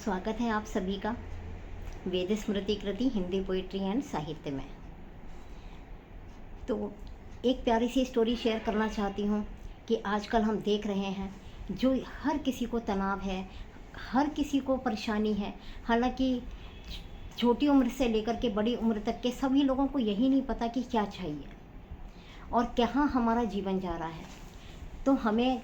स्वागत है आप सभी का वेद स्मृति कृति हिंदी पोइट्री एंड साहित्य में। तो एक प्यारी सी स्टोरी शेयर करना चाहती हूँ कि आजकल हम देख रहे हैं जो हर किसी को तनाव है, हर किसी को परेशानी है। हालांकि छोटी उम्र से लेकर के बड़ी उम्र तक के सभी लोगों को यही नहीं पता कि क्या चाहिए और कहाँ हमारा जीवन जा रहा है। तो हमें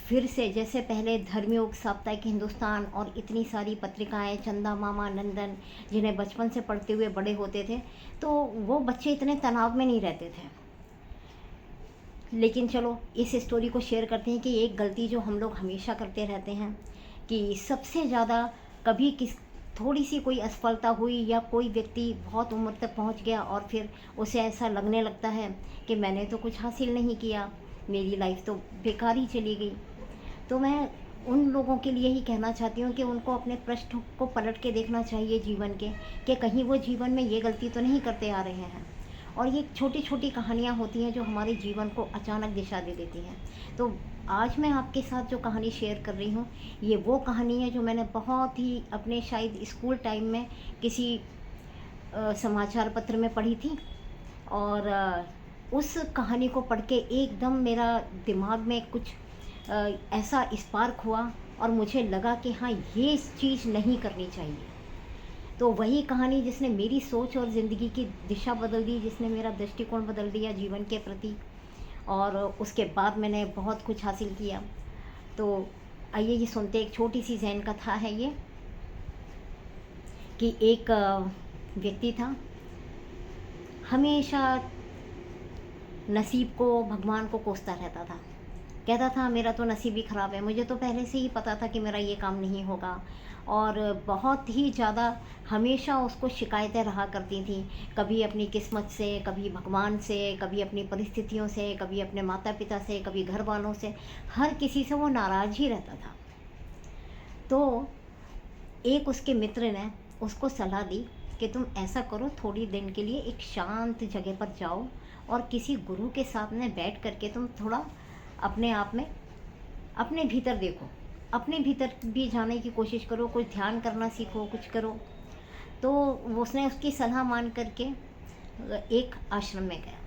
फिर से जैसे पहले धर्मयुग, साप्ताहिक हिंदुस्तान और इतनी सारी पत्रिकाएं, चंदा मामा, नंदन, जिन्हें बचपन से पढ़ते हुए बड़े होते थे, तो वो बच्चे इतने तनाव में नहीं रहते थे। लेकिन चलो इस स्टोरी को शेयर करते हैं कि एक गलती जो हम लोग हमेशा करते रहते हैं कि सबसे ज़्यादा कभी थोड़ी सी कोई असफलता हुई या कोई व्यक्ति बहुत उम्र तक पहुंच गया और फिर उसे ऐसा लगने लगता है कि मैंने तो कुछ हासिल नहीं किया, मेरी लाइफ तो बेकार ही चली गई। तो मैं उन लोगों के लिए ही कहना चाहती हूँ कि उनको अपने पृष्ठ को पलट के देखना चाहिए जीवन के, कि कहीं वो जीवन में ये गलती तो नहीं करते आ रहे हैं। और ये छोटी छोटी कहानियाँ होती हैं जो हमारे जीवन को अचानक दिशा दे देती हैं। तो आज मैं आपके साथ जो कहानी शेयर कर रही हूँ, ये वो कहानी है जो मैंने बहुत ही अपने शायद स्कूल टाइम में किसी समाचार पत्र में पढ़ी थी। और उस कहानी को पढ़ के एकदम मेरा दिमाग में कुछ ऐसा स्पार्क हुआ और मुझे लगा कि हाँ, ये चीज़ नहीं करनी चाहिए। तो वही कहानी जिसने मेरी सोच और ज़िंदगी की दिशा बदल दी, जिसने मेरा दृष्टिकोण बदल दिया जीवन के प्रति, और उसके बाद मैंने बहुत कुछ हासिल किया। तो आइए ये सुनते। एक छोटी सी जैन कथा है ये, कि एक व्यक्ति था, हमेशा नसीब को, भगवान को कोसता रहता था। कहता था मेरा तो नसीब ही ख़राब है, मुझे तो पहले से ही पता था कि मेरा ये काम नहीं होगा। और बहुत ही ज़्यादा हमेशा उसको शिकायतें रहा करती थी, कभी अपनी किस्मत से, कभी भगवान से, कभी अपनी परिस्थितियों से, कभी अपने माता पिता से, कभी घर वालों से। हर किसी से वो नाराज़ ही रहता था। तो एक उसके मित्र ने उसको सलाह दी कि तुम ऐसा करो, थोड़ी दिन के लिए एक शांत जगह पर जाओ और किसी गुरु के साथ में बैठ करके तुम थोड़ा अपने आप में, अपने भीतर देखो, अपने भीतर भी जाने की कोशिश करो, कुछ ध्यान करना सीखो, कुछ करो। तो उसने उसकी सलाह मान करके एक आश्रम में गया।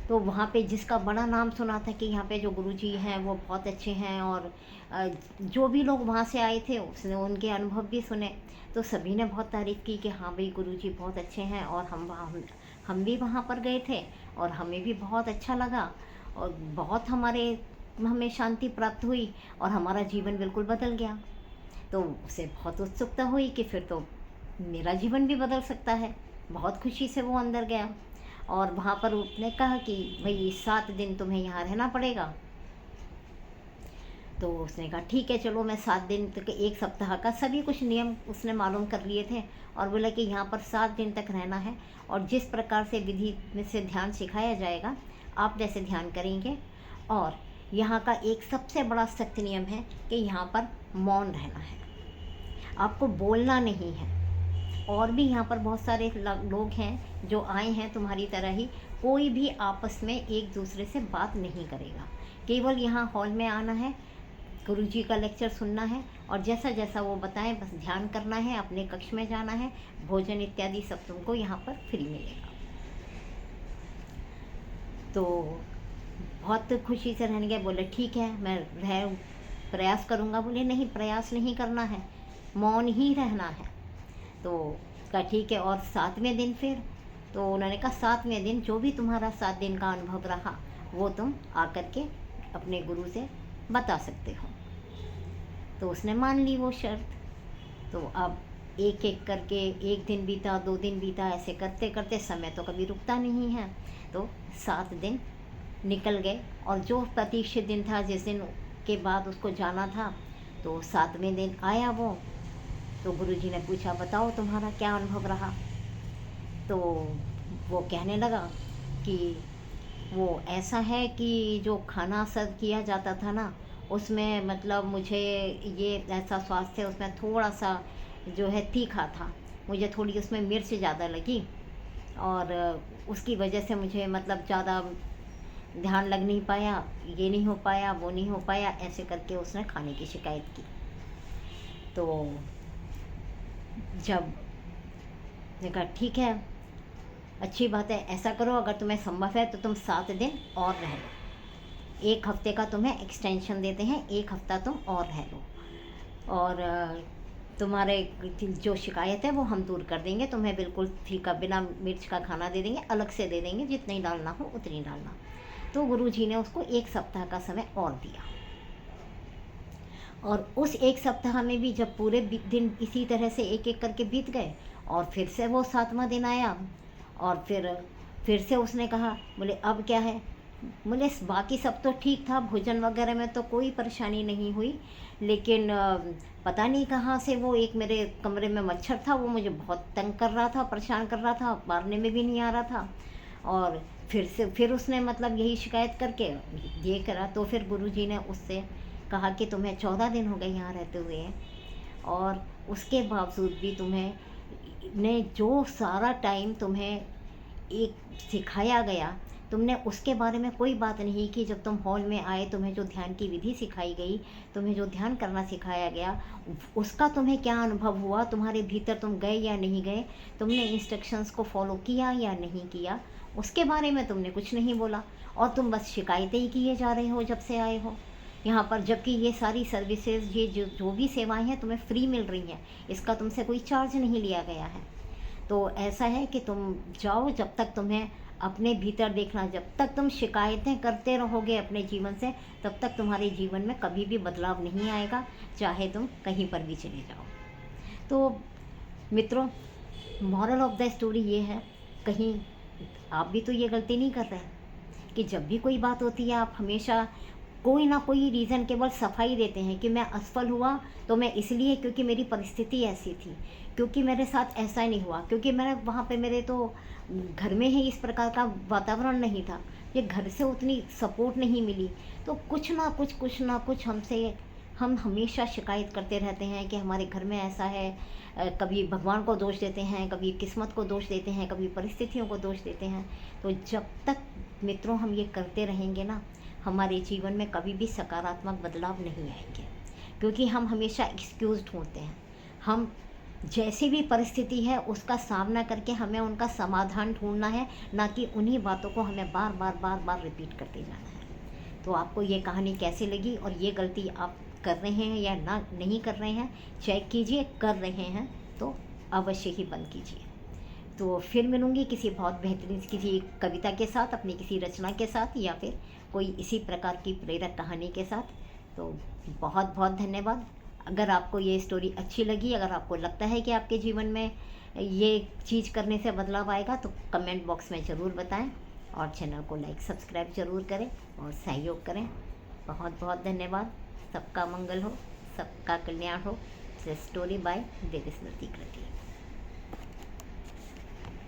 तो वहाँ पे जिसका बड़ा नाम सुना था कि यहाँ पे जो गुरुजी हैं वो बहुत अच्छे हैं, और जो भी लोग वहाँ से आए थे उसने उनके अनुभव भी सुने। तो सभी ने बहुत तारीफ़ की कि हाँ भाई, गुरुजी बहुत अच्छे हैं, और हम भी वहाँ पर गए थे और हमें भी बहुत अच्छा लगा, और बहुत हमें शांति प्राप्त हुई और हमारा जीवन बिल्कुल बदल गया। तो उसे बहुत उत्सुकता हुई कि फिर तो मेरा जीवन भी बदल सकता है। बहुत खुशी से वो अंदर गया और वहाँ पर उसने कहा कि भाई 7 दिन तुम्हें यहाँ रहना पड़ेगा। तो उसने कहा ठीक है, चलो मैं 7 दिन तक, 1 सप्ताह का सभी कुछ नियम उसने मालूम कर लिए थे, और बोला कि यहाँ पर 7 दिन तक रहना है, और जिस प्रकार से विधि में से ध्यान सिखाया जाएगा आप वैसे ध्यान करेंगे। और यहाँ का एक सबसे बड़ा सख्त नियम है कि यहाँ पर मौन रहना है, आपको बोलना नहीं है। और भी यहाँ पर बहुत सारे लोग हैं जो आए हैं तुम्हारी तरह ही, कोई भी आपस में एक दूसरे से बात नहीं करेगा। केवल यहाँ हॉल में आना है, गुरुजी का लेक्चर सुनना है, और जैसा जैसा वो बताएं बस ध्यान करना है, अपने कक्ष में जाना है, भोजन इत्यादि सब तुमको यहाँ पर फ्री मिलेगा। तो बहुत खुशी से रहने गए। बोले ठीक है, मैं प्रयास करूँगा। बोले नहीं, प्रयास नहीं करना है, मौन ही रहना है। तो कहा ठीक है। और 7वें दिन फिर, तो उन्होंने कहा 7वें दिन जो भी तुम्हारा 7 दिन का अनुभव रहा वो तुम आकर के अपने गुरु से बता सकते हो। तो उसने मान ली वो शर्त। तो अब एक एक करके 1 दिन बीता, 2 दिन बीता, ऐसे करते करते समय तो कभी रुकता नहीं है। तो 7 दिन निकल गए, और जो प्रतीक्षित दिन था, जिस दिन के बाद उसको जाना था, तो 7वें दिन आया वो। तो गुरुजी ने पूछा बताओ तुम्हारा क्या अनुभव रहा। तो वो कहने लगा कि वो ऐसा है कि जो खाना सर्व किया जाता था ना, उसमें मतलब मुझे ये ऐसा स्वास्थ्य है, उसमें थोड़ा सा जो है तीखा था, मुझे थोड़ी उसमें मिर्च ज़्यादा लगी, और उसकी वजह से मुझे मतलब ज़्यादा ध्यान लग नहीं पाया, ये नहीं हो पाया, वो नहीं हो पाया, ऐसे करके उसने खाने की शिकायत की। तो जब मैंने कहा ठीक है, अच्छी बात है, ऐसा करो, अगर तुम्हें संभव है तो तुम 7 दिन और रह लो, 1 हफ्ते का तुम्हें एक्सटेंशन देते हैं, 1 हफ्ता तुम और रह लो, और तुम्हारे जो शिकायत है वो हम दूर कर देंगे, तुम्हें बिल्कुल फीका बिना मिर्च का खाना दे देंगे, अलग से दे देंगे, जितनी डालना हो उतनी डालना। तो गुरुजी ने उसको 1 सप्ताह का समय और दिया, और उस 1 सप्ताह में भी जब पूरे दिन इसी तरह से एक एक करके बीत गए, और फिर से वो 7वां दिन आया, और फिर से उसने कहा, बोले अब क्या है, बोले बाकी सब तो ठीक था, भोजन वगैरह में तो कोई परेशानी नहीं हुई, लेकिन पता नहीं कहाँ से वो एक मेरे कमरे में मच्छर था, वो मुझे बहुत तंग कर रहा था, परेशान कर रहा था, मारने में भी नहीं आ रहा था। और फिर उसने मतलब यही शिकायत करके ये करा, तो फिर गुरुजी ने उससे कहा कि तुम्हें 14 दिन हो गए यहाँ रहते हुए, और उसके बावजूद भी तुम्हें ने जो सारा टाइम तुम्हें एक सिखाया गया, तुमने उसके बारे में कोई बात नहीं की। जब तुम हॉल में आए, तुम्हें जो ध्यान की विधि सिखाई गई, तुम्हें जो ध्यान करना सिखाया गया, उसका तुम्हें क्या अनुभव हुआ, तुम्हारे भीतर तुम गए या नहीं गए, तुमने इंस्ट्रक्शंस को फॉलो किया या नहीं किया, उसके बारे में तुमने कुछ नहीं बोला, और तुम बस शिकायतें ही किए जा रहे हो जब से आए हो यहाँ पर, जबकि ये सारी सर्विसेज, ये जो भी सेवाएं हैं तुम्हें फ्री मिल रही हैं, इसका तुमसे कोई चार्ज नहीं लिया गया है। तो ऐसा है कि तुम जाओ, जब तक तुम्हें अपने भीतर देखना, जब तक तुम शिकायतें करते रहोगे अपने जीवन से, तब तक तुम्हारे जीवन में कभी भी बदलाव नहीं आएगा, चाहे तुम कहीं पर भी चले जाओ। तो मित्रों, मॉरल ऑफ द स्टोरी ये है, कहीं आप भी तो ये गलती नहीं कर रहे कि जब भी कोई बात होती है आप हमेशा कोई ना कोई रीज़न केवल सफाई देते हैं कि मैं असफल हुआ तो मैं इसलिए क्योंकि मेरी परिस्थिति ऐसी थी, क्योंकि मेरे साथ ऐसा नहीं हुआ, क्योंकि मैं वहाँ पे मेरे तो घर में ही इस प्रकार का वातावरण नहीं था, ये घर से उतनी सपोर्ट नहीं मिली। तो कुछ ना कुछ हम हमेशा शिकायत करते रहते हैं कि हमारे घर में ऐसा है, कभी भगवान को दोष देते हैं, कभी किस्मत को दोष देते हैं, कभी परिस्थितियों को दोष देते हैं। तो जब तक मित्रों हम ये करते रहेंगे ना, हमारे जीवन में कभी भी सकारात्मक बदलाव नहीं आएंगे, क्योंकि हम हमेशा एक्सक्यूज ढूंढते हैं। हम जैसी भी परिस्थिति है उसका सामना करके हमें उनका समाधान ढूंढना है, ना कि उन्हीं बातों को हमें बार बार रिपीट करते जाना है। तो आपको ये कहानी कैसी लगी, और ये गलती आप कर रहे हैं या ना नहीं कर रहे हैं, चेक कीजिए, कर रहे हैं तो अवश्य ही बंद कीजिए। तो फिर मिलूँगी किसी बहुत बेहतरीन किसी कविता के साथ, अपनी किसी रचना के साथ, या फिर कोई इसी प्रकार की प्रेरक कहानी के साथ। तो बहुत बहुत धन्यवाद। अगर आपको ये स्टोरी अच्छी लगी, अगर आपको लगता है कि आपके जीवन में ये चीज़ करने से बदलाव आएगा, तो कमेंट बॉक्स में ज़रूर बताएं, और चैनल को लाइक सब्सक्राइब ज़रूर करें और सहयोग करें। बहुत बहुत धन्यवाद। सबका मंगल हो, सबका कल्याण हो। Story by Devi Smriti Kriti.